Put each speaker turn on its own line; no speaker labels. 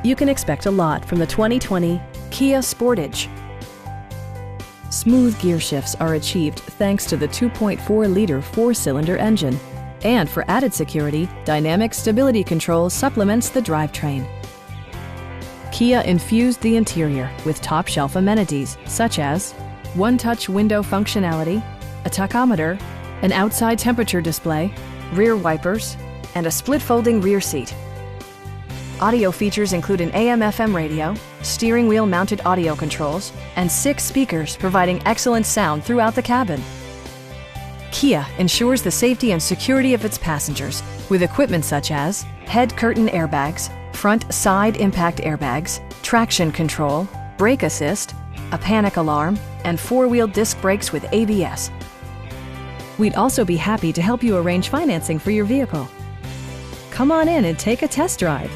You can expect a lot from the 2020 Kia Sportage. Smooth gear shifts are achieved thanks to the 2.4-liter four-cylinder engine. And for added security, dynamic stability control supplements the drivetrain. Kia infused the interior with top-shelf amenities such as one-touch window functionality, a tachometer, an outside temperature display, rear wipers, and a split-folding rear seat. Audio features include an AM/FM radio, steering wheel mounted audio controls, and 6 speakers providing excellent sound throughout the cabin. Kia ensures the safety and security of its passengers with equipment such as head curtain airbags, front side impact airbags, traction control, brake assist, a panic alarm, and 4-wheel disc brakes with ABS. We'd also be happy to help you arrange financing for your vehicle. Come on in and take a test drive.